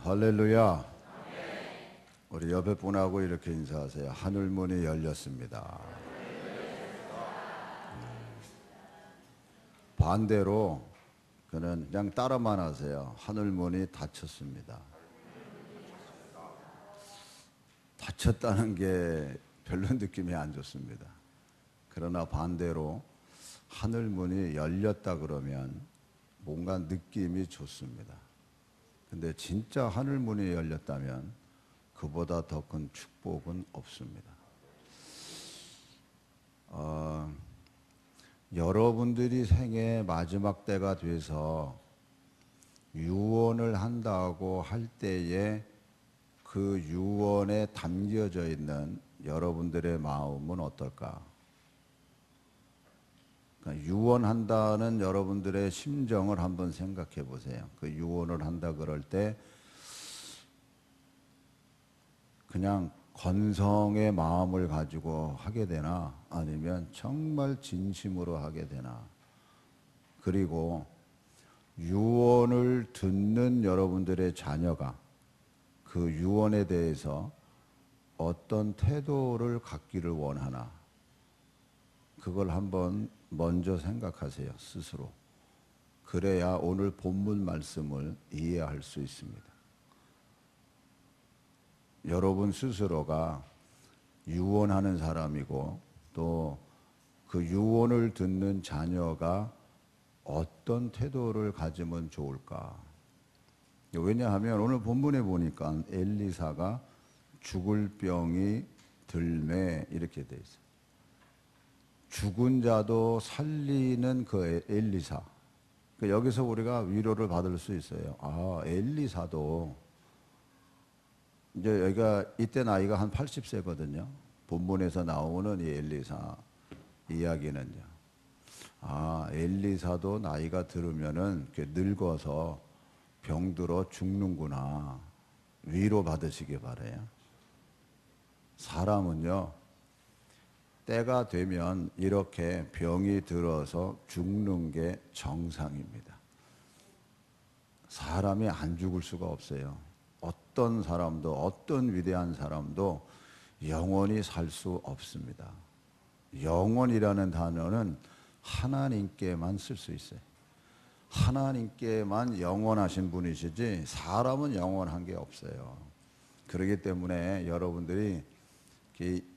할렐루야. 우리 옆에 분하고 이렇게 인사하세요. 하늘문이 열렸습니다. 반대로 그냥 따라만 하세요. 하늘문이 닫혔습니다. 닫혔다는 게 별로 느낌이 안 좋습니다. 그러나 반대로 하늘문이 열렸다 그러면 뭔가 느낌이 좋습니다. 근데 진짜 하늘문이 열렸다면 그보다 더 큰 축복은 없습니다. 여러분들이 생애 마지막 때가 돼서 유언을 한다고 할 때에 그 유언에 담겨져 있는 여러분들의 마음은 어떨까? 그러니까 유언한다는 여러분들의 심정을 한번 생각해 보세요. 그 유언을 한다 그럴 때 그냥 건성의 마음을 가지고 하게 되나 아니면 정말 진심으로 하게 되나. 그리고 유언을 듣는 여러분들의 자녀가 그 유언에 대해서 어떤 태도를 갖기를 원하나. 그걸 한번 먼저 생각하세요, 스스로. 그래야 오늘 본문 말씀을 이해할 수 있습니다. 여러분 스스로가 유언하는 사람이고 또 그 유언을 듣는 자녀가 어떤 태도를 가지면 좋을까? 왜냐하면 오늘 본문에 보니까 엘리사가 죽을 병이 들매 이렇게 돼 있어요. 죽은 자도 살리는 그 엘리사. 여기서 우리가 위로를 받을 수 있어요. 아, 엘리사도 이제 여기가 이때 나이가 한 80세거든요. 본문에서 나오는 이 엘리사 이야기는요. 아, 엘리사도 나이가 들으면은 늙어서 병들어 죽는구나. 위로 받으시기 바라요. 사람은요, 때가 되면 이렇게 병이 들어서 죽는 게 정상입니다. 사람이 안 죽을 수가 없어요. 어떤 사람도, 어떤 위대한 사람도 영원히 살 수 없습니다. 영원이라는 단어는 하나님께만 쓸 수 있어요. 하나님께만 영원하신 분이시지 사람은 영원한 게 없어요. 그렇기 때문에 여러분들이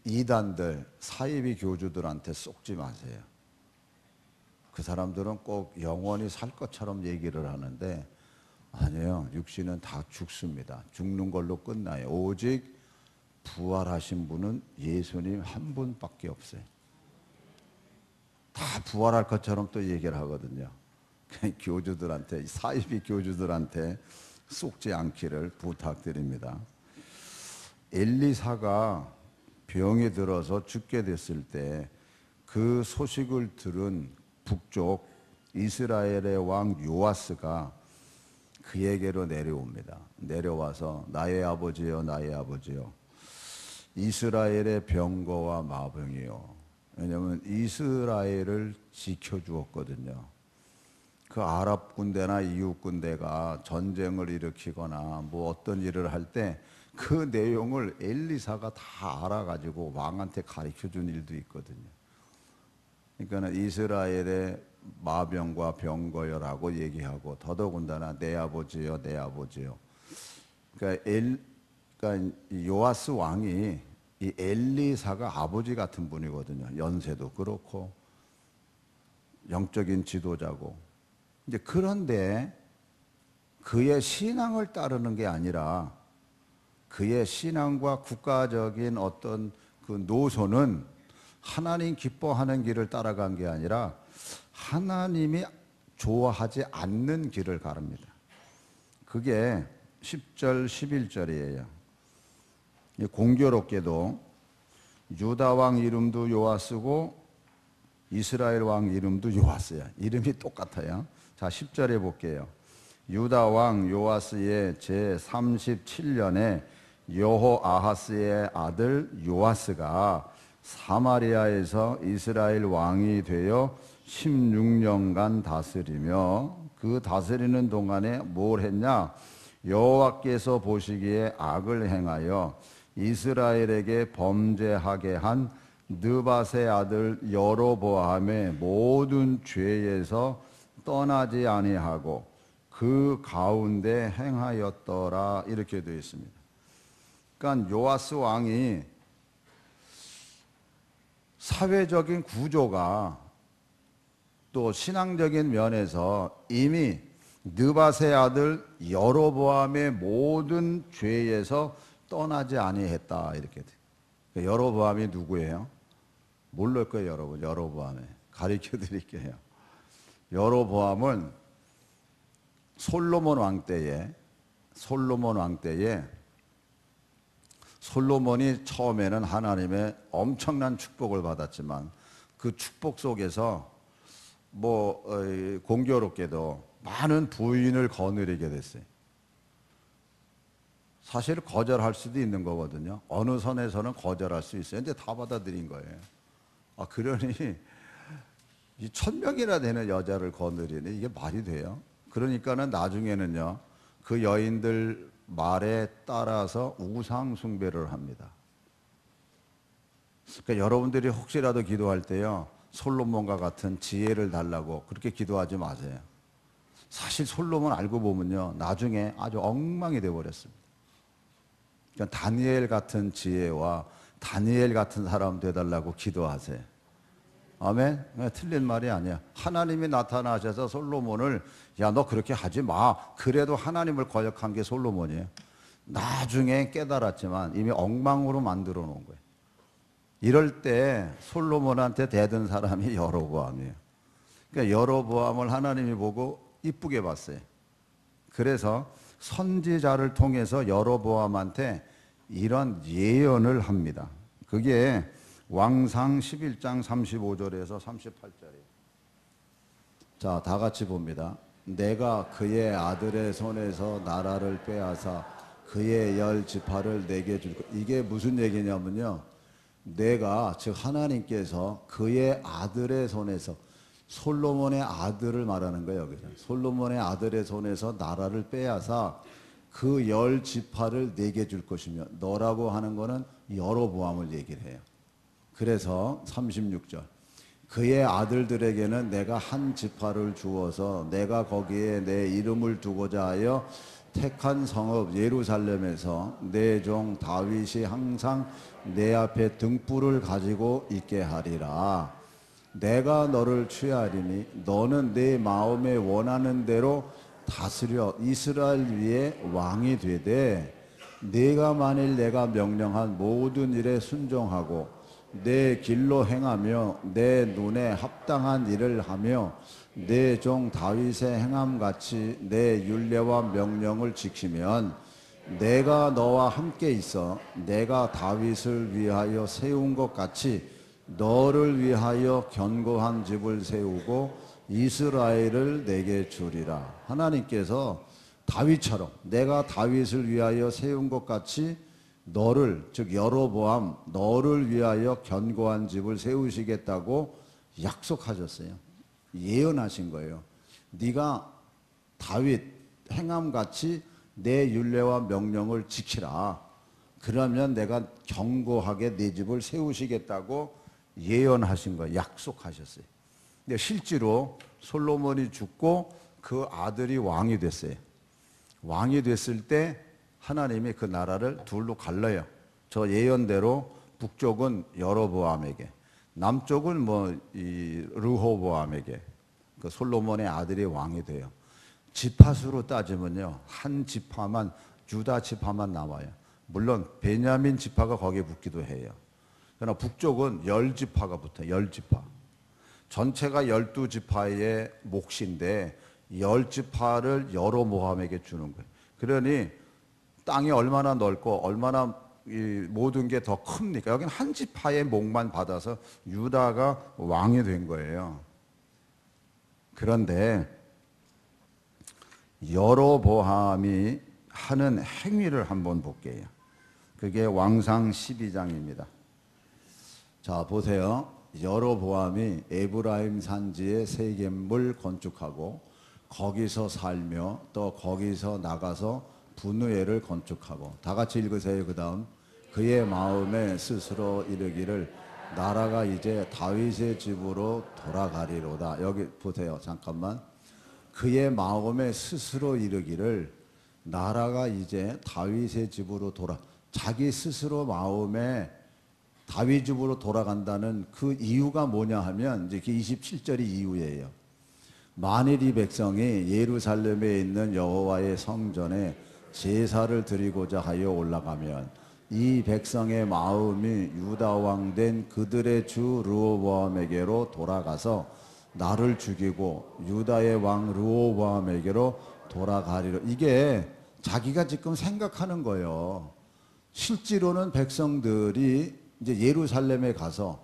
이단들, 사이비 교주들한테 속지 마세요. 그 사람들은 꼭 영원히 살 것처럼 얘기를 하는데 아니에요. 육신은 다 죽습니다. 죽는 걸로 끝나요. 오직 부활하신 분은 예수님 한 분밖에 없어요. 다 부활할 것처럼 또 얘기를 하거든요. 교주들한테, 사이비 교주들한테 속지 않기를 부탁드립니다. 엘리사가 병이 들어서 죽게 됐을 때 그 소식을 들은 북쪽 이스라엘의 왕 요아스가 그에게로 내려옵니다. 내려와서 나의 아버지여, 나의 아버지여, 이스라엘의 병거와 마병이요. 왜냐하면 이스라엘을 지켜주었거든요. 그 아랍 군대나 이웃 군대가 전쟁을 일으키거나 뭐 어떤 일을 할 때 그 내용을 엘리사가 다 알아가지고 왕한테 가르쳐준 일도 있거든요. 그러니까 이스라엘의 마병과 병거여라고 얘기하고 더더군다나 내 아버지요, 내 아버지요. 그러니까 요아스 왕이 이 엘리사가 아버지 같은 분이거든요. 연세도 그렇고 영적인 지도자고. 이제 그런데 그의 신앙을 따르는 게 아니라 그의 신앙과 국가적인 어떤 그 노선은 하나님 기뻐하는 길을 따라간 게 아니라 하나님이 좋아하지 않는 길을 가릅니다. 그게 10절, 11절이에요. 공교롭게도 유다 왕 이름도 요아스고 이스라엘 왕 이름도 요아스야. 이름이 똑같아요. 자, 10절에 볼게요. 유다 왕 요아스의 제37년에 여호아하스의 아들 요아스가 사마리아에서 이스라엘 왕이 되어 16년간 다스리며 그 다스리는 동안에 뭘 했냐? 여호와께서 보시기에 악을 행하여 이스라엘에게 범죄하게 한 느밧의 아들 여로보암의 모든 죄에서 떠나지 아니하고 그 가운데 행하였더라. 이렇게 되어 있습니다. 그러니까 요아스 왕이 사회적인 구조가 또 신앙적인 면에서 이미 느밧의 아들 여로보암의 모든 죄에서 떠나지 아니했다. 이렇게 돼요. 여로보암이 누구예요? 모를 거예요, 여러분. 여로보암에 가르쳐 드릴게요. 여로보암은 솔로몬 왕 때에 솔로몬이 처음에는 하나님의 엄청난 축복을 받았지만 그 축복 속에서 공교롭게도 많은 부인을 거느리게 됐어요. 사실 거절할 수도 있는 거거든요. 어느 선에서는 거절할 수 있어요. 근데 다 받아들인 거예요. 그러니 이 1000명이나 되는 여자를 거느리니 이게 말이 돼요? 그러니까는 나중에는요, 그 여인들 말에 따라서 우상 숭배를 합니다. 그러니까 여러분들이 혹시라도 기도할 때요, 솔로몬과 같은 지혜를 달라고 그렇게 기도하지 마세요. 사실 솔로몬 알고 보면요, 나중에 아주 엉망이 되어버렸습니다. 그러니까 다니엘 같은 지혜와 다니엘 같은 사람 되달라고 기도하세요. 아멘? 틀린 말이 아니야. 하나님이 나타나셔서 솔로몬을 야, 너 그렇게 하지 마. 그래도 하나님을 거역한 게 솔로몬이에요. 나중에 깨달았지만 이미 엉망으로 만들어 놓은 거예요. 이럴 때 솔로몬한테 대든 사람이 여로보암이에요. 그러니까 여로보암을 하나님이 보고 이쁘게 봤어요. 그래서 선지자를 통해서 여로보암한테 이런 예언을 합니다. 그게 왕상 11장 35절에서 38절이에요. 자, 다 같이 봅니다. 내가 그의 아들의 손에서 나라를 빼앗아 그의 10지파를 내게 줄 것. 이게 무슨 얘기냐면요, 내가, 즉 하나님께서 그의 아들의 손에서, 솔로몬의 아들을 말하는 거예요. 여기서 솔로몬의 아들의 손에서 나라를 빼앗아 그 10지파를 내게 줄 것이며, 너라고 하는 거는 여로보암을 얘기를 해요. 그래서 36절, 그의 아들들에게는 내가 한 지파를 주어서 내가 거기에 내 이름을 두고자 하여 택한 성읍 예루살렘에서 내 종 다윗이 항상 내 앞에 등불을 가지고 있게 하리라. 내가 너를 취하리니 너는 내 마음에 원하는 대로 다스려 이스라엘 위에 왕이 되되, 네가 만일 내가 명령한 모든 일에 순종하고 내 길로 행하며 내 눈에 합당한 일을 하며 내 종 다윗의 행함같이 내 율례와 명령을 지키면, 내가 너와 함께 있어 내가 다윗을 위하여 세운 것 같이 너를 위하여 견고한 집을 세우고 이스라엘을 내게 주리라. 하나님께서 다윗처럼 내가 다윗을 위하여 세운 것 같이 너를, 즉 여로보암, 너를 위하여 견고한 집을 세우시겠다고 약속하셨어요. 예언하신 거예요. 네가 다윗 행함같이 내 율례와 명령을 지키라. 그러면 내가 견고하게 네 집을 세우시겠다고 예언하신 거예요. 약속하셨어요. 근데 실제로 솔로몬이 죽고 그 아들이 왕이 됐어요. 왕이 됐을 때 하나님이 그 나라를 둘로 갈라요. 저 예언대로 북쪽은 여로보암에게, 남쪽은 이 르호보암에게, 그 솔로몬의 아들이 왕이 돼요. 지파수로 따지면요, 한 지파만, 유다 지파만 남아요. 물론 베냐민 지파가 거기에 붙기도 해요. 그러나 북쪽은 10지파가 붙어요. 10지파. 전체가 12지파의 몫인데 10지파를 여로보암에게 주는 거예요. 그러니 땅이 얼마나 넓고 얼마나 이 모든 게 더 큽니까? 여기는 한 지파의 몫만 받아서 유다가 왕이 된 거예요. 그런데 여로보암이 하는 행위를 한번 볼게요. 그게 왕상 12장입니다. 자, 보세요. 여로보암이 에브라임 산지에 세겜을 건축하고 거기서 살며 또 거기서 나가서 분우엘을 건축하고, 다 같이 읽으세요. 그 다음, 그의 마음에 스스로 이르기를 나라가 이제 다윗의 집으로 돌아가리로다. 여기 보세요. 잠깐만. 그의 마음에 스스로 이르기를 나라가 이제 다윗의 집으로 자기 스스로 마음에 다윗 집으로 돌아간다는 그 이유가 뭐냐 하면 이제 27절이 이유예요. 만일 이 백성이 예루살렘에 있는 여호와의 성전에 제사를 드리고자 하여 올라가면 이 백성의 마음이 유다 왕 된 그들의 주 르호보암에게로 돌아가서 나를 죽이고 유다의 왕 르호보암에게로 돌아가리로. 이게 자기가 지금 생각하는 거예요. 실제로는 백성들이 이제 예루살렘에 가서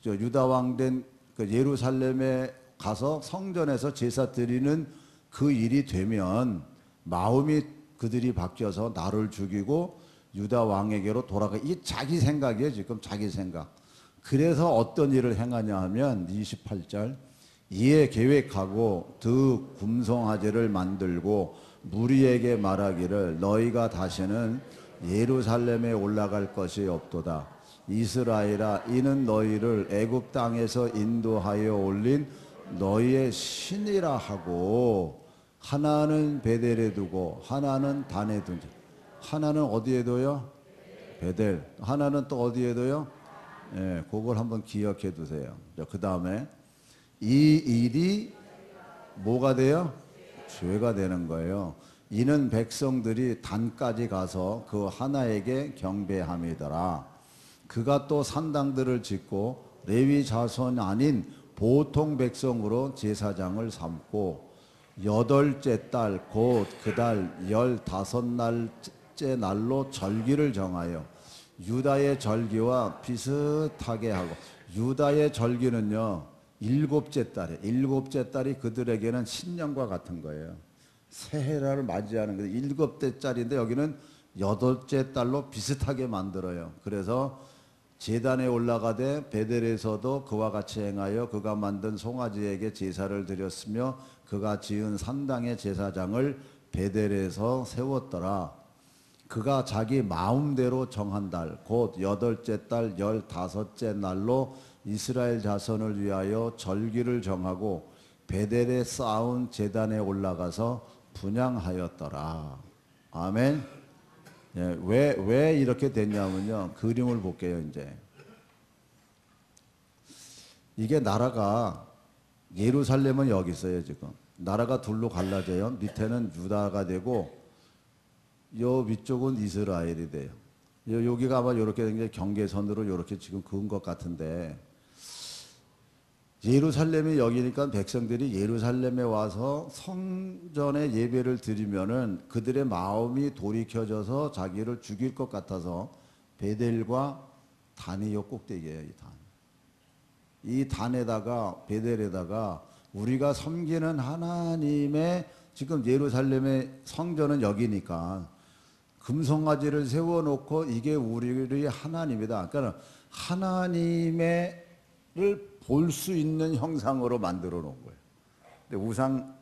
유다 왕 된 그 예루살렘에 가서 성전에서 제사 드리는 그 일이 되면 마음이 그들이 바뀌어서 나를 죽이고 유다 왕에게로 돌아가. 이 자기 생각이에요. 지금 자기 생각. 그래서 어떤 일을 행하냐 하면 28절, 이에 계획하고 드 금송아지를 만들고 무리에게 말하기를 너희가 다시는 예루살렘에 올라갈 것이 없도다. 이스라엘아, 이는 너희를 애굽 땅에서 인도하여 올린 너희의 신이라 하고, 하나는 베델에 두고 하나는 단에 둔. 하나는 어디에 둬요? 베델. 하나는 또 어디에 둬요? 예, 그걸 한번 기억해 두세요. 그 다음에 이 일이 뭐가 돼요? 죄가 되는 거예요. 이는 백성들이 단까지 가서 그 하나에게 경배함이더라. 그가 또 산당들을 짓고 레위 자손 아닌 보통 백성으로 제사장을 삼고 8째 달 곧 그 달 15날째 날로 절기를 정하여 유다의 절기와 비슷하게 하고. 유다의 절기는요 7째 달에, 7째 달이 그들에게는 신년과 같은 거예요. 새해를 맞이하는 거예요. 7째 달인데 여기는 8째 달로 비슷하게 만들어요. 그래서 제단에 올라가되 베델에서도 그와 같이 행하여 그가 만든 송아지에게 제사를 드렸으며 그가 지은 산당의 제사장을 베델에서 세웠더라. 그가 자기 마음대로 정한 달 곧 8째 달 15째 날로 이스라엘 자손을 위하여 절기를 정하고 베델에 쌓은 제단에 올라가서 분향하였더라. 아멘. 예, 왜 이렇게 됐냐면요. 그림을 볼게요. 이제 이게 나라가, 예루살렘은 여기 있어요. 지금 나라가 둘로 갈라져요. 밑에는 유다가 되고 요 위쪽은 이스라엘이 돼요. 여기가 아마 이렇게 된 게 경계선으로 이렇게 지금 그은 것 같은데, 예루살렘이 여기니까 백성들이 예루살렘에 와서 성전에 예배를 드리면은 그들의 마음이 돌이켜져서 자기를 죽일 것 같아서 베델과 단이 요 꼭대기예요. 이 단. 이 단에다가 베델에다가 우리가 섬기는 하나님의, 지금 예루살렘의 성전은 여기니까 금송아지를 세워놓고 이게 우리의 하나님이다. 그러니까 하나님을 볼 수 있는 형상으로 만들어 놓은 거예요. 근데 우상,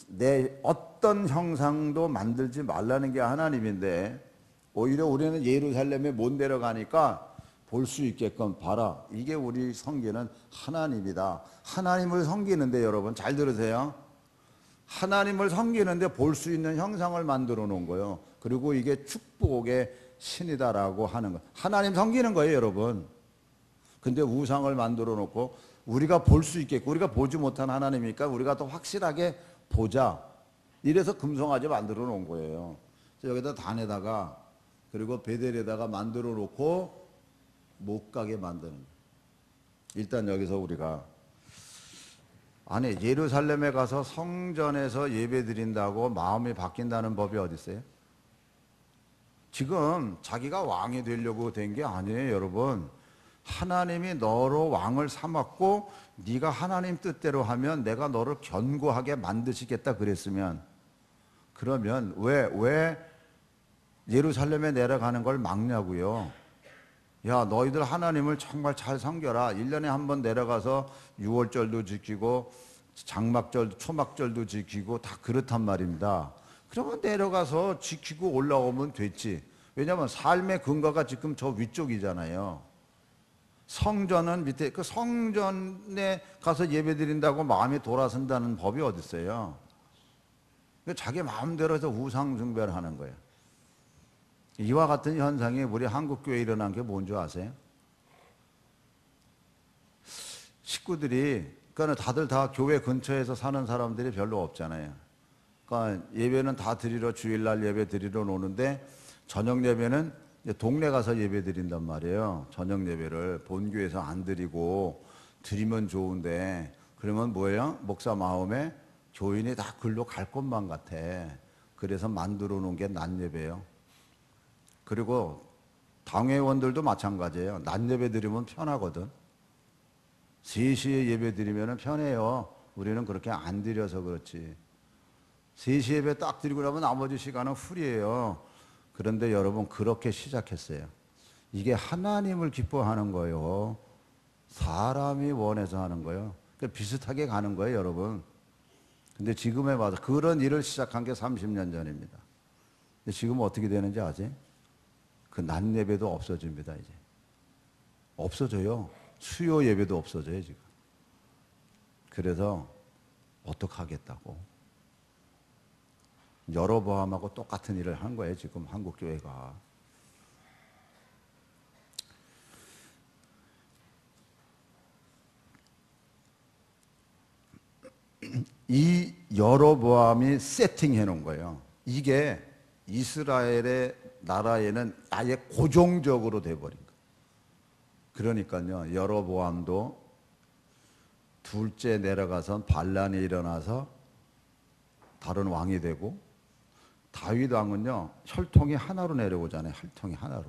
내 어떤 형상도 만들지 말라는 게 하나님인데, 오히려 우리는 예루살렘에 못 내려가니까 볼 수 있게끔 봐라. 이게 우리 섬기는 하나님이다. 하나님을 섬기는데, 여러분 잘 들으세요. 하나님을 섬기는데 볼 수 있는 형상을 만들어 놓은 거예요. 그리고 이게 축복의 신이다라고 하는 거예요. 하나님 섬기는 거예요, 여러분. 근데 우상을 만들어 놓고 우리가 볼 수 있겠고, 우리가 보지 못한 하나님이니까 우리가 더 확실하게 보자. 이래서 금송아지 만들어 놓은 거예요. 여기다 단에다가 그리고 베델에다가 만들어 놓고 못 가게 만드는 거예요. 일단 여기서 우리가, 아니 예루살렘에 가서 성전에서 예배 드린다고 마음이 바뀐다는 법이 어디 있어요? 지금 자기가 왕이 되려고 된 게 아니에요, 여러분. 하나님이 너로 왕을 삼았고 네가 하나님 뜻대로 하면 내가 너를 견고하게 만드시겠다 그랬으면, 그러면 왜 예루살렘에 내려가는 걸 막냐고요. 야, 너희들 하나님을 정말 잘 섬겨라. 1년에 한 번 내려가서 유월절도 지키고 장막절, 초막절도 지키고 다 그렇단 말입니다. 그러면 내려가서 지키고 올라오면 됐지. 왜냐하면 삶의 근거가 지금 저 위쪽이잖아요. 성전은 밑에, 그 성전에 가서 예배 드린다고 마음이 돌아선다는 법이 어디 있어요? 자기 마음대로 해서 우상 숭배를 하는 거예요. 이와 같은 현상이 우리 한국교회에 일어난 게 뭔지 아세요? 식구들이, 그러니까 다들 다 교회 근처에서 사는 사람들이 별로 없잖아요. 그러니까 예배는 다 드리러, 주일날 예배 드리러 노는데 저녁 예배는 동네 가서 예배 드린단 말이에요. 저녁 예배를 본교에서 안 드리고 드리면 좋은데, 그러면 뭐예요? 목사 마음에 교인이 다 글로 갈 것만 같아. 그래서 만들어 놓은 게 낮 예배예요. 그리고 당회원들도 마찬가지예요. 낮 예배 드리면 편하거든. 3시에 예배 드리면 편해요. 우리는 그렇게 안 드려서 그렇지. 3시 예배 딱 드리고 나면 나머지 시간은 풀이에요. 그런데 여러분, 그렇게 시작했어요. 이게 하나님을 기뻐하는 거예요. 사람이 원해서 하는 거예요. 그러니까 비슷하게 가는 거예요, 여러분. 근데 지금에 와서 그런 일을 시작한 게 30년 전입니다. 근데 지금 어떻게 되는지 아세요? 그 낮 예배도 없어집니다, 이제. 없어져요. 수요 예배도 없어져요, 지금. 그래서 어떡하겠다고. 여로보암하고 똑같은 일을 한 거예요, 지금 한국교회가. 이 여로보암이 세팅해 놓은 거예요. 이게 이스라엘의 나라에는 아예 고정적으로 돼버린 거예요. 그러니까요, 여로보암도 둘째 내려가선 반란이 일어나서 다른 왕이 되고, 다윗 왕은요 혈통이 하나로 내려오잖아요. 혈통이 하나로.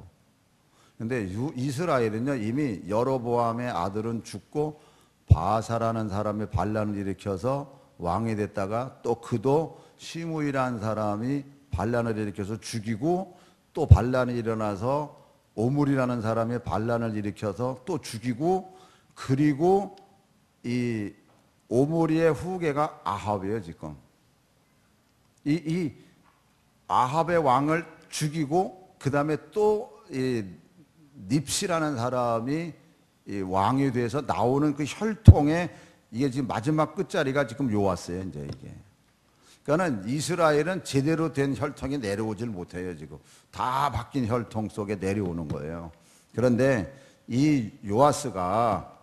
근데 이스라엘은요 이미 여로보암의 아들은 죽고 바사라는 사람이 반란을 일으켜서 왕이 됐다가, 또 그도 시므이라는 사람이 반란을 일으켜서 죽이고, 또 반란이 일어나서 오므리라는 사람이 반란을 일으켜서 또 죽이고, 그리고 이 오므리의 후계가 아합이에요, 지금. 이 아합의 왕을 죽이고, 그 다음에 또 이 닙시라는 사람이 이 왕이 돼서 나오는 그 혈통에, 이게 지금 마지막 끝자리가 지금 요왔어요, 이제 이게. 그러니까는 이스라엘은 제대로 된 혈통이 내려오질 못해요, 지금. 다 바뀐 혈통 속에 내려오는 거예요. 그런데 이 요아스가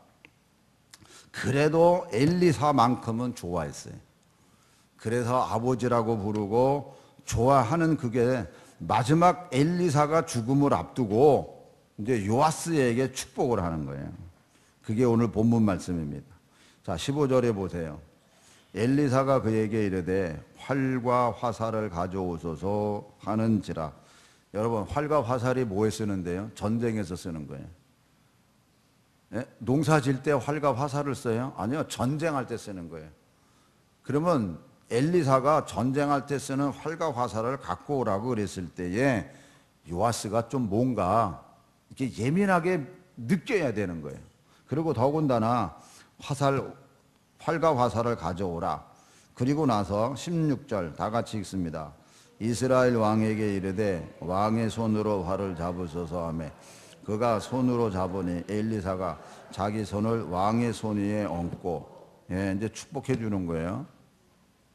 그래도 엘리사만큼은 좋아했어요. 그래서 아버지라고 부르고 좋아하는, 그게 마지막 엘리사가 죽음을 앞두고 이제 요아스에게 축복을 하는 거예요. 그게 오늘 본문 말씀입니다. 자, 15절에 보세요. 엘리사가 그에게 이르되 활과 화살을 가져오소서 하는지라. 여러분, 활과 화살이 뭐에 쓰는데요? 전쟁에서 쓰는 거예요. 예? 농사 질 때 활과 화살을 써요? 아니요, 전쟁할 때 쓰는 거예요. 그러면 엘리사가 전쟁할 때 쓰는 활과 화살을 갖고 오라고 그랬을 때에 요아스가 좀 뭔가 이렇게 예민하게 느껴야 되는 거예요. 그리고 더군다나 활과 화살을 가져오라. 그리고 나서 16절 다 같이 읽습니다. 이스라엘 왕에게 이르되 왕의 손으로 활을 잡으소서 하며 그가 손으로 잡으니 엘리사가 자기 손을 왕의 손 위에 얹고, 예, 이제 축복해 주는 거예요.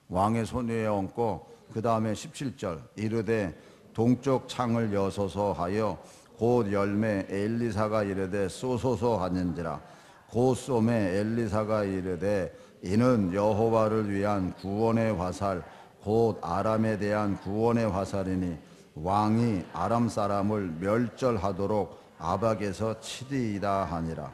왕의 손 위에 얹고, 그 다음에 17절 이르되 동쪽 창을 여소서 하여 곧 열매 엘리사가 이르되 쏘소서 하는지라. 곧 쏘매 엘리사가 이르되 이는 여호와를 위한 구원의 화살 곧 아람에 대한 구원의 화살이니 왕이 아람 사람을 멸절하도록 아박에서 치리이다 하니라.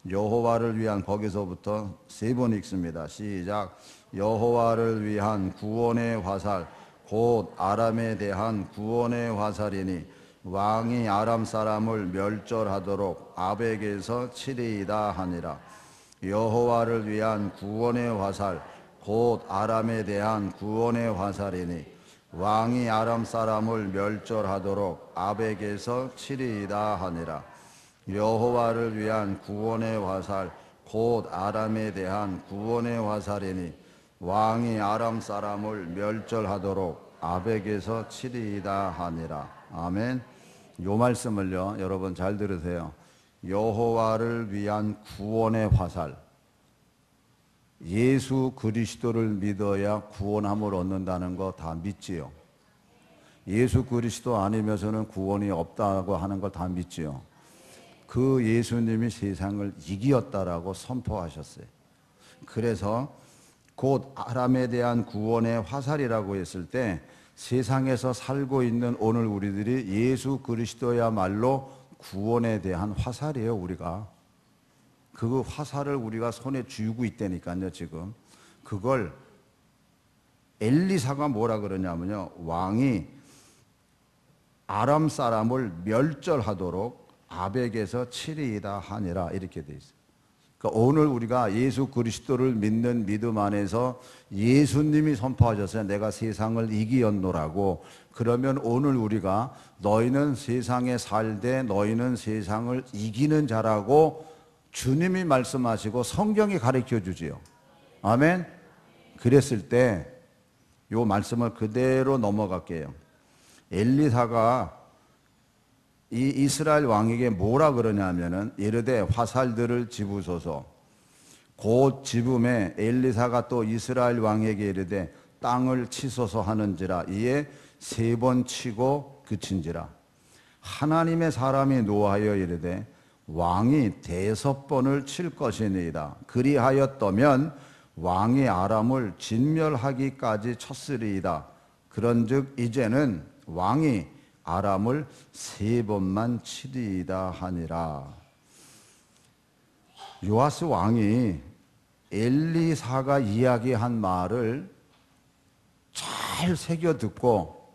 여호와를 위한, 거기서부터 3번 읽습니다. 시작. 여호와를 위한 구원의 화살 곧 아람에 대한 구원의 화살이니 왕이 아람 사람을 멸절하도록 아벡에서 치리이다 하니라. 여호와를 위한 구원의 화살 곧 아람에 대한 구원의 화살이니 왕이 아람 사람을 멸절하도록 아벡에서 치리이다 하니라. 여호와를 위한 구원의 화살 곧 아람에 대한 구원의 화살이니 왕이 아람 사람을 멸절하도록 아벡에서 치리이다 하니라. 아멘. 요 말씀을요, 여러분 잘 들으세요. 여호와를 위한 구원의 화살. 예수 그리스도를 믿어야 구원함을 얻는다는 거 다 믿지요. 예수 그리스도 아니면서는 구원이 없다고 하는 걸 다 믿지요. 그 예수님이 세상을 이기었다라고 선포하셨어요. 그래서 곧 아람에 대한 구원의 화살이라고 했을 때 세상에서 살고 있는 오늘 우리들이 예수 그리스도야말로 구원에 대한 화살이에요. 우리가 그 화살을 우리가 손에 쥐고 있다니까요. 지금 그걸 엘리사가 뭐라 그러냐면요, 왕이 아람 사람을 멸절하도록 아벡에서 치리이다 하니라, 이렇게 돼 있어요. 그러니까 오늘 우리가 예수 그리스도를 믿는 믿음 안에서 예수님이 선포하셨어요. 내가 세상을 이기었노라고. 그러면 오늘 우리가 너희는 세상에 살되 너희는 세상을 이기는 자라고 주님이 말씀하시고 성경이 가르쳐 주지요. 아멘. 그랬을 때 요 말씀을 그대로 넘어갈게요. 엘리사가 이 이스라엘 왕에게 뭐라 그러냐면은 이르되 화살들을 집으소서. 곧 집음에 엘리사가 또 이스라엘 왕에게 이르되 땅을 치소서 하는지라. 이에 3번 치고 그친지라. 하나님의 사람이 노하여 이르되 왕이 5번을 칠 것이니이다. 그리하였더면 왕이 아람을 진멸하기까지 쳤으리이다. 그런즉 이제는 왕이 아람을 3번만 치리이다 하니라. 요아스 왕이 엘리사가 이야기한 말을 잘 새겨 듣고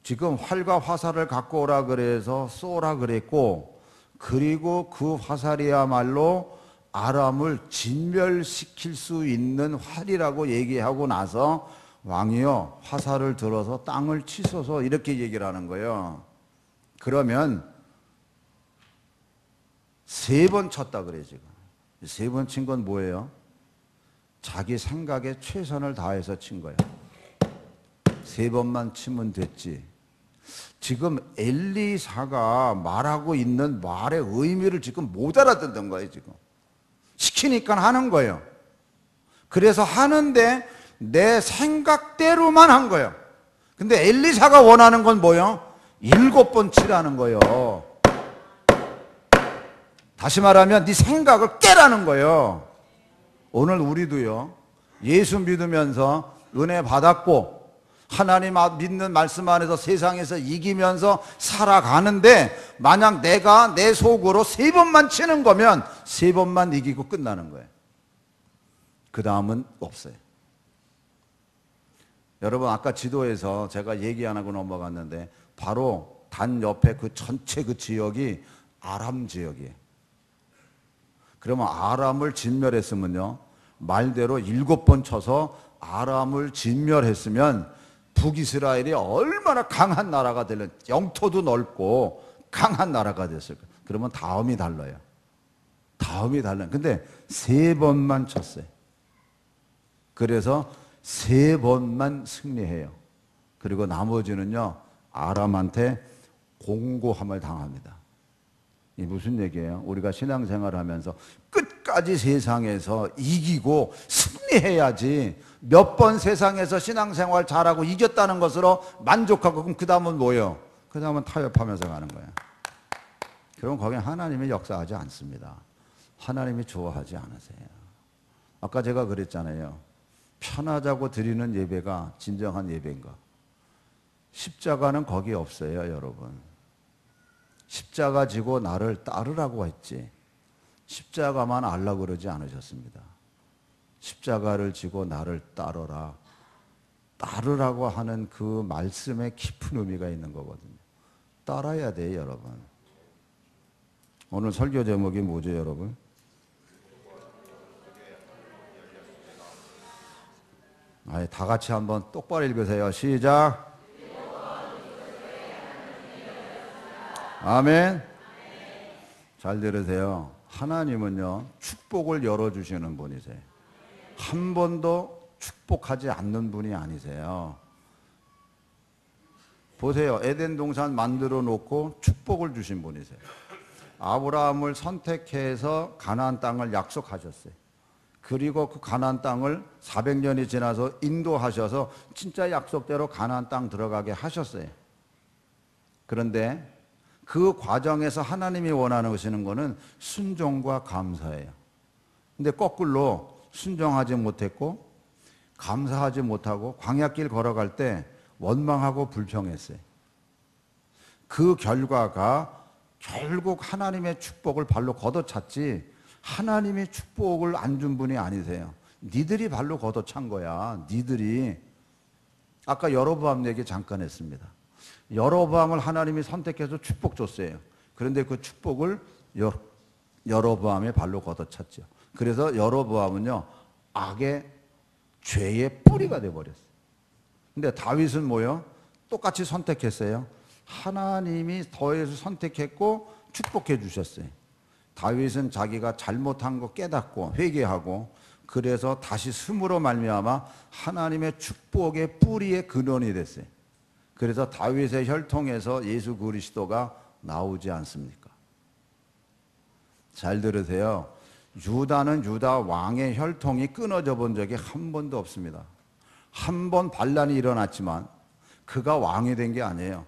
지금 활과 화살을 갖고 오라 그래서 쏘라 그랬고, 그리고 그 화살이야말로 아람을 진멸시킬 수 있는 활이라고 얘기하고 나서 왕이요, 화살을 들어서 땅을 치소서, 이렇게 얘기를 하는 거예요. 그러면 3번 쳤다 그래. 지금 3번 친 건 뭐예요? 자기 생각에 최선을 다해서 친 거야. 3번만 치면 됐지. 지금 엘리사가 말하고 있는 말의 의미를 지금 못 알아듣는 거예요. 지금 시키니까 하는 거예요. 그래서 하는데 내 생각대로만 한 거예요. 근데 엘리사가 원하는 건 뭐예요? 7번 치라는 거예요. 다시 말하면 네 생각을 깨라는 거예요. 오늘 우리도요, 예수 믿으면서 은혜 받았고 하나님 믿는 말씀 안에서 세상에서 이기면서 살아가는데, 만약 내가 내 속으로 3번만 치는 거면 3번만 이기고 끝나는 거예요. 그 다음은 없어요. 여러분, 아까 지도에서 제가 얘기 안 하고 넘어갔는데 바로 단 옆에 그 전체 그 지역이 아람 지역이에요. 그러면 아람을 진멸했으면요, 말대로 7번 쳐서 아람을 진멸했으면 북이스라엘이 얼마나 강한 나라가 되는, 영토도 넓고 강한 나라가 됐을까. 그러면 다음이 달라요. 다음이 달라요. 근데 3번만 쳤어요. 그래서 3번만 승리해요. 그리고 나머지는요, 아람한테 공고함을 당합니다. 이 무슨 얘기예요? 우리가 신앙생활을 하면서 끝까지 세상에서 이기고 승리해야지, 몇 번 세상에서 신앙생활 잘하고 이겼다는 것으로 만족하고 그럼 그 다음은 뭐예요? 그 다음은 타협하면서 가는 거예요. 그럼 거기는 하나님이 역사하지 않습니다. 하나님이 좋아하지 않으세요. 아까 제가 그랬잖아요. 편하자고 드리는 예배가 진정한 예배인가? 십자가는 거기 없어요, 여러분. 십자가 지고 나를 따르라고 했지, 십자가만 알라고 그러지 않으셨습니다. 십자가를 지고 나를 따르라, 따르라고 하는 그 말씀에 깊은 의미가 있는 거거든요. 따라야 돼요, 여러분. 오늘 설교 제목이 뭐죠, 여러분? 다 같이 한번 똑바로 읽으세요. 시작. 아멘. 잘 들으세요. 하나님은요, 축복을 열어주시는 분이세요. 한 번도 축복하지 않는 분이 아니세요. 보세요. 에덴 동산 만들어 놓고 축복을 주신 분이세요. 아브라함을 선택해서 가나안 땅을 약속하셨어요. 그리고 그 가나안 땅을 400년이 지나서 인도하셔서 진짜 약속대로 가나안 땅 들어가게 하셨어요. 그런데 그 과정에서 하나님이 원하시는 것은 순종과 감사예요. 근데 거꾸로 순종하지 못했고 감사하지 못하고 광야길 걸어갈 때 원망하고 불평했어요. 그 결과가 결국 하나님의 축복을 발로 걷어찼지 하나님이 축복을 안 준 분이 아니세요. 니들이 발로 걷어찬 거야. 니들이. 아까 여로보암 얘기 잠깐 했습니다. 여로보암을 하나님이 선택해서 축복 줬어요. 그런데 그 축복을 여로보암의 발로 걷어찼죠. 그래서 여로보암은요 악의 죄의 뿌리가 돼버렸어요. 근데 다윗은 뭐요? 똑같이 선택했어요. 하나님이 더해서 선택했고 축복해 주셨어요. 다윗은 자기가 잘못한 거 깨닫고 회개하고 그래서 다시 숨으로 말미암아 하나님의 축복의 뿌리의 근원이 됐어요. 그래서 다윗의 혈통에서 예수 그리스도가 나오지 않습니까? 잘 들으세요. 유다는 유다 왕의 혈통이 끊어져 본 적이 한 번도 없습니다. 한 번 반란이 일어났지만 그가 왕이 된 게 아니에요.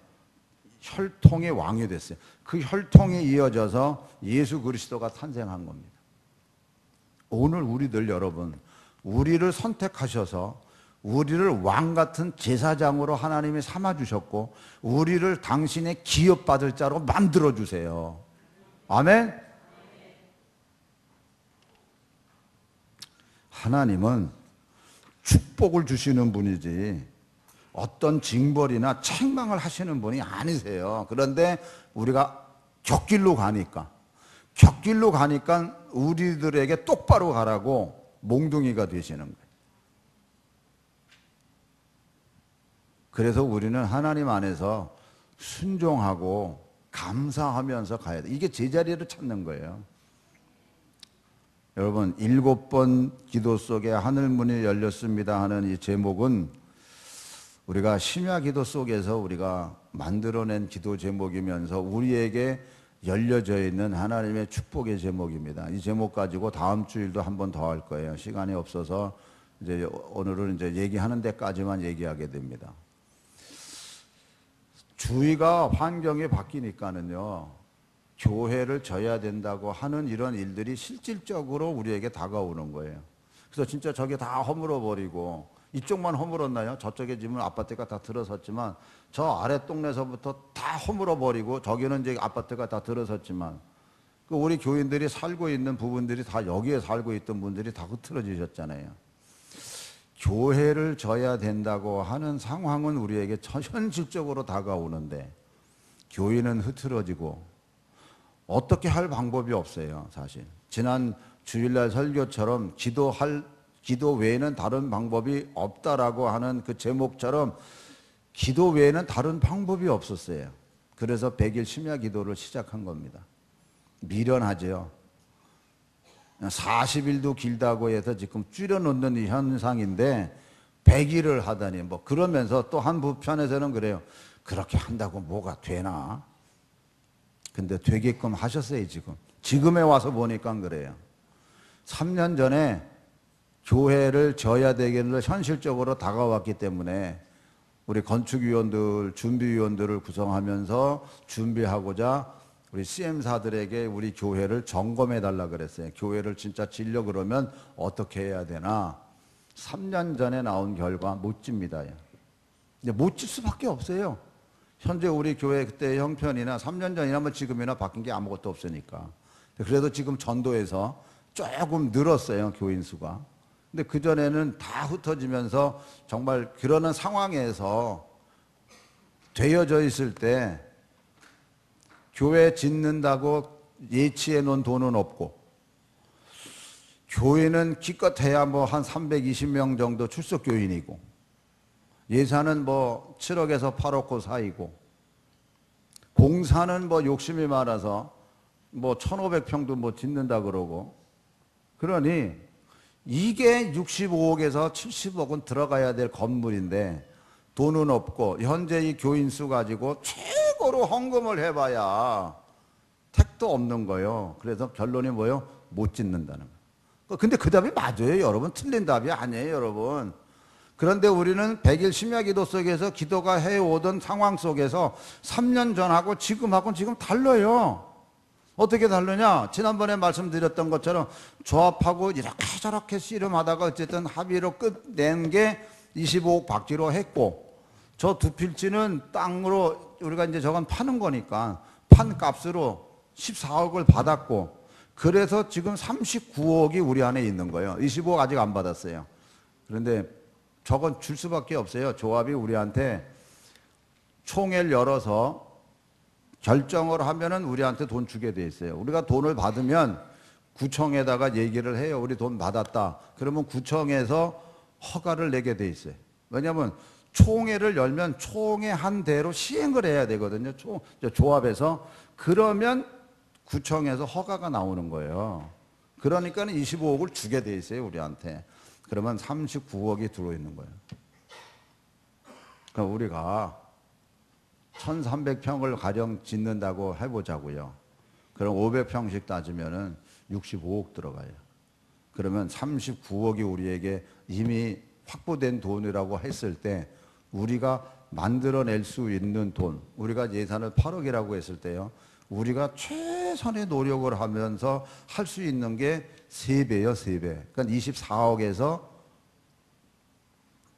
혈통의 왕이 됐어요. 그 혈통이 이어져서 예수 그리스도가 탄생한 겁니다. 오늘 우리들 여러분, 우리를 선택하셔서 우리를 왕 같은 제사장으로 하나님이 삼아 주셨고 우리를 당신의 기업받을 자로 만들어 주세요. 아멘. 하나님은 축복을 주시는 분이지 어떤 징벌이나 책망을 하시는 분이 아니세요. 그런데 우리가 곁길로 가니까 우리들에게 똑바로 가라고 몽둥이가 되시는 거예요. 그래서 우리는 하나님 안에서 순종하고 감사하면서 가야 돼. 이게 제자리를 찾는 거예요. 여러분 7번 기도 속에 하늘문이 열렸습니다 하는 이 제목은 우리가 심야 기도 속에서 우리가 만들어낸 기도 제목이면서 우리에게 열려져 있는 하나님의 축복의 제목입니다. 이 제목 가지고 다음 주일도 한 번 더 할 거예요. 시간이 없어서 이제 오늘은 이제 얘기하는 데까지만 얘기하게 됩니다. 주위가 환경이 바뀌니까는요. 교회를 져야 된다고 하는 이런 일들이 실질적으로 우리에게 다가오는 거예요. 그래서 진짜 저게 다 허물어 버리고 이쪽만 허물었나요? 저쪽에 지금 아파트가 다 들어섰지만 저 아래 동네서부터 다 허물어 버리고 저기는 이제 아파트가 다 들어섰지만 그 우리 교인들이 살고 있는 부분들이 다 여기에 살고 있던 분들이 다 흐트러지셨잖아요. 교회를 져야 된다고 하는 상황은 우리에게 현실적으로 다가오는데 교인은 흐트러지고 어떻게 할 방법이 없어요, 사실. 지난 주일날 설교처럼 기도 외에는 다른 방법이 없다라고 하는 그 제목처럼 기도 외에는 다른 방법이 없었어요. 그래서 100일 심야 기도를 시작한 겁니다. 미련하죠. 40일도 길다고 해서 지금 줄여놓는 이 현상인데 100일을 하다니 뭐 그러면서 또 한 부편에서는 그래요. 그렇게 한다고 뭐가 되나? 근데 되게끔 하셨어요, 지금. 지금에 와서 보니까 그래요. 3년 전에 교회를 져야 되겠는 현실적으로 다가왔기 때문에 우리 건축위원들, 준비위원들을 구성하면서 준비하고자 우리 CM사들에게 우리 교회를 점검해 달라 그랬어요. 교회를 진짜 지려 그러면 어떻게 해야 되나? 3년 전에 나온 결과 못 집니다. 근데 못 질 수밖에 없어요. 현재 우리 교회 그때 형편이나 3년 전이나 뭐 지금이나 바뀐 게 아무것도 없으니까. 그래도 지금 전도에서 조금 늘었어요, 교인 수가. 근데 그전에는 다 흩어지면서 정말 그러는 상황에서 되어져 있을 때 교회 짓는다고 예치해 놓은 돈은 없고 교회는 기껏해야 뭐 한 320명 정도 출석 교인이고 예산은 뭐 7억에서 8억 사이고 공사는 뭐 욕심이 많아서 뭐 1,500평도 뭐 짓는다 그러고 그러니 이게 65억에서 70억은 들어가야 될 건물인데 돈은 없고 현재 이 교인 수 가지고 최고로 헌금을 해봐야 택도 없는 거예요. 그래서 결론이 뭐예요? 못 짓는다는 거예요. 근데 그 답이 맞아요, 여러분. 틀린 답이 아니에요, 여러분. 그런데 우리는 100일 심야기도 속에서 기도가 해오던 상황 속에서 3년 전하고 지금하고는 지금 달라요. 어떻게 다르냐? 지난번에 말씀드렸던 것처럼 조합하고 이렇게 저렇게 씨름하다가 어쨌든 합의로 끝낸 게 25억 받기로 했고, 저 두 필지는 땅으로 우리가 이제 저건 파는 거니까 판 값으로 14억을 받았고, 그래서 지금 39억이 우리 안에 있는 거예요. 25억 아직 안 받았어요. 그런데 저건 줄 수밖에 없어요. 조합이 우리한테 총회를 열어서 결정을 하면은 우리한테 돈 주게 돼 있어요. 우리가 돈을 받으면 구청에다가 얘기를 해요. 우리 돈 받았다. 그러면 구청에서 허가를 내게 돼 있어요. 왜냐하면 총회를 열면 총회 한 대로 시행을 해야 되거든요. 조합에서. 그러면 구청에서 허가가 나오는 거예요. 그러니까 25억을 주게 돼 있어요, 우리한테. 그러면 39억이 들어있는 거예요. 그러니까 우리가 1300평을 가령 짓는다고 해보자고요. 그럼 500평씩 따지면은 65억 들어가요. 그러면 39억이 우리에게 이미 확보된 돈이라고 했을 때 우리가 만들어낼 수 있는 돈, 우리가 예산을 8억이라고 했을 때요, 우리가 최선의 노력을 하면서 할 수 있는 게 3배요, 3배. 그러니까 24억에서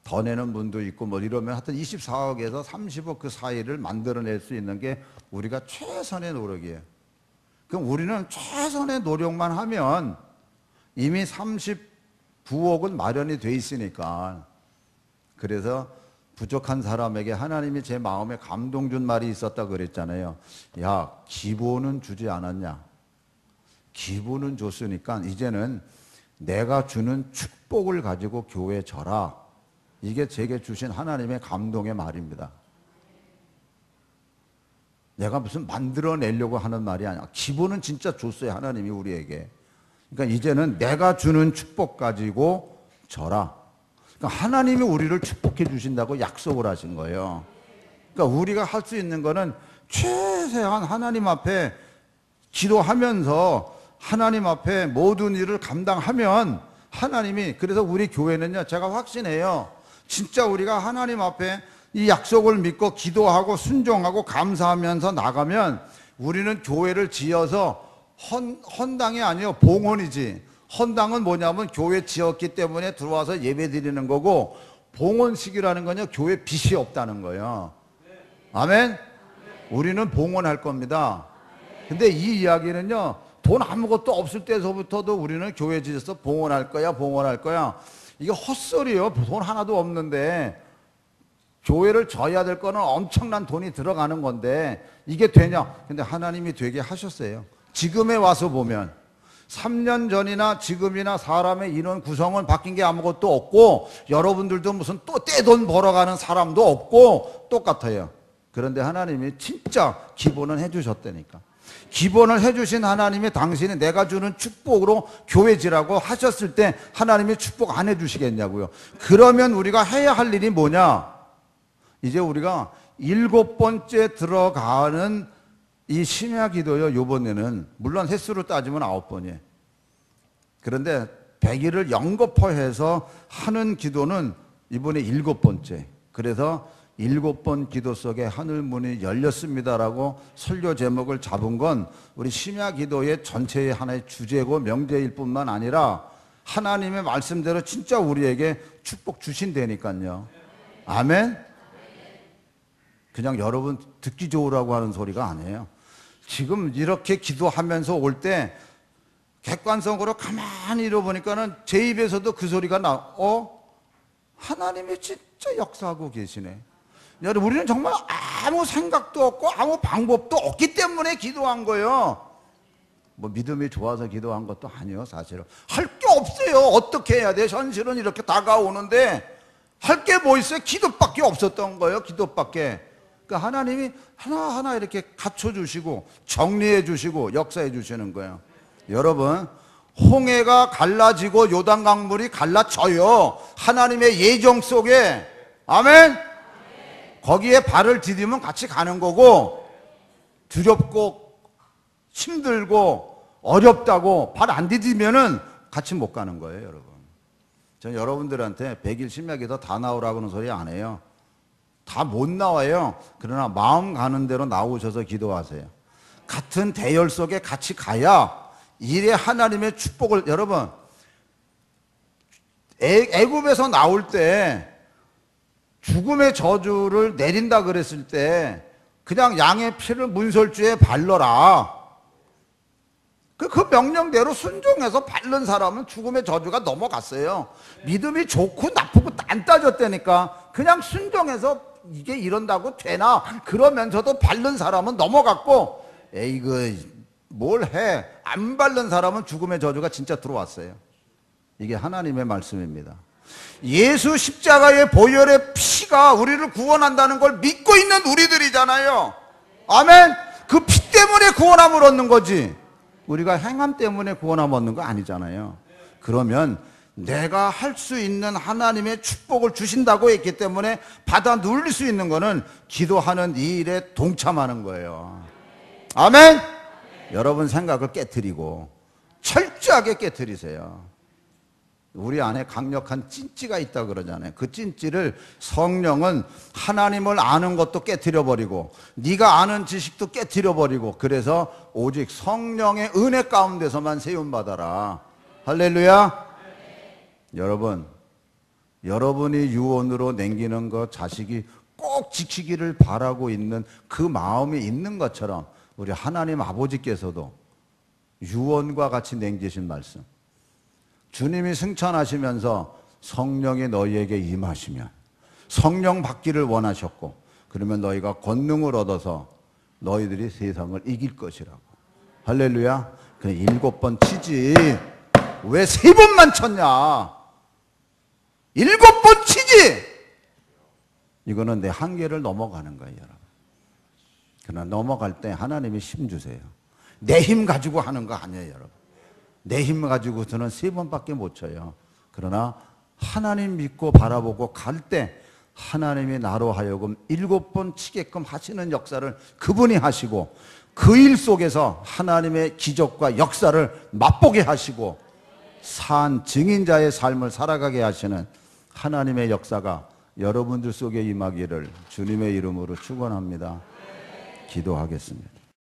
더 내는 분도 있고 뭐 이러면 하여튼 24억에서 30억 그 사이를 만들어낼 수 있는 게 우리가 최선의 노력이에요. 그럼 우리는 최선의 노력만 하면 이미 39억은 마련이 돼 있으니까. 그래서 부족한 사람에게 하나님이 제 마음에 감동 준 말이 있었다 그랬잖아요. 야, 기본은 주지 않았냐? 기본은 줬으니까 이제는 내가 주는 축복을 가지고 교회 져라. 이게 제게 주신 하나님의 감동의 말입니다. 내가 무슨 만들어내려고 하는 말이 아니야. 기본은 진짜 줬어요, 하나님이 우리에게. 그러니까 이제는 내가 주는 축복 가지고 져라. 그러니까 하나님이 우리를 축복해 주신다고 약속을 하신 거예요. 그러니까 우리가 할 수 있는 거는 최대한 하나님 앞에 기도하면서 하나님 앞에 모든 일을 감당하면 하나님이, 그래서 우리 교회는요, 제가 확신해요. 진짜 우리가 하나님 앞에 이 약속을 믿고 기도하고 순종하고 감사하면서 나가면 우리는 교회를 지어서 헌당이 아니에요. 봉헌이지. 헌당은 뭐냐면 교회 지었기 때문에 들어와서 예배 드리는 거고, 봉헌식이라는 건요, 교회 빚이 없다는 거예요. 아멘? 우리는 봉헌할 겁니다. 근데 이 이야기는요, 돈 아무것도 없을 때서부터도 우리는 교회 지어서 봉헌할 거야, 봉헌할 거야. 이게 헛소리예요. 돈 하나도 없는데. 교회를 져야 될 거는 엄청난 돈이 들어가는 건데 이게 되냐? 근데 하나님이 되게 하셨어요. 지금에 와서 보면 3년 전이나 지금이나 사람의 인원 구성은 바뀐 게 아무것도 없고, 여러분들도 무슨 또 떼돈 벌어가는 사람도 없고 똑같아요. 그런데 하나님이 진짜 기본은 해주셨다니까. 기본을 해주신 하나님이 당신이 내가 주는 축복으로 교회지라고 하셨을 때 하나님이 축복 안 해주시겠냐고요. 그러면 우리가 해야 할 일이 뭐냐? 이제 우리가 7번째 들어가는 이 심야 기도요, 요번에는 물론 횟수로 따지면 9번이에요. 그런데 100일을 연거푸해서 하는 기도는 이번에 7번째. 그래서 7번 기도 속에 하늘문이 열렸습니다라고 설교 제목을 잡은 건 우리 심야 기도의 전체의 하나의 주제고 명제일 뿐만 아니라 하나님의 말씀대로 진짜 우리에게 축복 주신다니까요. 아멘? 그냥 여러분 듣기 좋으라고 하는 소리가 아니에요. 지금 이렇게 기도하면서 올 때 객관성으로 가만히 잃어보니까는 제 입에서도 그 소리가 하나님이 진짜 역사하고 계시네. 여러분, 우리는 정말 아무 생각도 없고 아무 방법도 없기 때문에 기도한 거예요. 뭐 믿음이 좋아서 기도한 것도 아니에요. 사실은 할 게 없어요. 어떻게 해야 돼? 현실은 이렇게 다가오는데 할 게 뭐 있어요? 기도밖에 없었던 거예요. 기도밖에. 그러니까 하나님이 하나하나 이렇게 갖춰주시고 정리해 주시고 역사해 주시는 거예요. 여러분, 홍해가 갈라지고 요단 강물이 갈라져요. 하나님의 예정 속에. 아멘? 거기에 발을 디디면 같이 가는 거고, 두렵고 힘들고 어렵다고 발 안 디디면은 같이 못 가는 거예요, 여러분. 전 여러분들한테 100일 신약에서 다 나오라고는 소리 안 해요. 다 못 나와요. 그러나 마음 가는 대로 나오셔서 기도하세요. 같은 대열 속에 같이 가야 이래 하나님의 축복을, 여러분, 애굽에서 나올 때 죽음의 저주를 내린다 그랬을 때 그냥 양의 피를 문설주에 발라라. 그 명령대로 순종해서 바른 사람은 죽음의 저주가 넘어갔어요. 믿음이 좋고 나쁘고 안 따졌다니까. 그냥 순종해서 이게 이런다고 되나? 그러면서도 바른 사람은 넘어갔고, 에이그 뭘 해? 안 바른 사람은 죽음의 저주가 진짜 들어왔어요. 이게 하나님의 말씀입니다. 예수 십자가의 보혈의 피가 우리를 구원한다는 걸 믿고 있는 우리들이잖아요. 아멘. 그 피 때문에 구원함을 얻는 거지, 우리가 행함 때문에 구원함 얻는 거 아니잖아요. 그러면 내가 할 수 있는 하나님의 축복을 주신다고 했기 때문에 받아 누릴 수 있는 거는 기도하는 이 일에 동참하는 거예요. 아멘. 여러분 생각을 깨트리고 철저하게 깨트리세요. 우리 안에 강력한 찐찌가 있다 그러잖아요. 그 찐찌를 성령은 하나님을 아는 것도 깨트려버리고 네가 아는 지식도 깨트려버리고, 그래서 오직 성령의 은혜 가운데서만 세움받아라. 할렐루야. 여러분, 여러분이 유언으로 남기는 것 자식이 꼭 지키기를 바라고 있는 그 마음이 있는 것처럼 우리 하나님 아버지께서도 유언과 같이 남기신 말씀, 주님이 승천하시면서 성령이 너희에게 임하시면 성령 받기를 원하셨고, 그러면 너희가 권능을 얻어서 너희들이 세상을 이길 것이라고. 할렐루야. 그냥 7번 치지 왜 3번만 쳤냐? 7번 치지. 이거는 내 한계를 넘어가는 거예요, 여러분. 그러나 넘어갈 때 하나님이 힘 주세요. 내 힘 가지고 하는 거 아니에요, 여러분. 내 힘 가지고서는 3번밖에 못 쳐요. 그러나 하나님 믿고 바라보고 갈 때 하나님이 나로 하여금 7번 치게끔 하시는 역사를 그분이 하시고, 그 일 속에서 하나님의 기적과 역사를 맛보게 하시고 산 증인자의 삶을 살아가게 하시는 하나님의 역사가 여러분들 속에 임하기를 주님의 이름으로 축원합니다. 기도하겠습니다.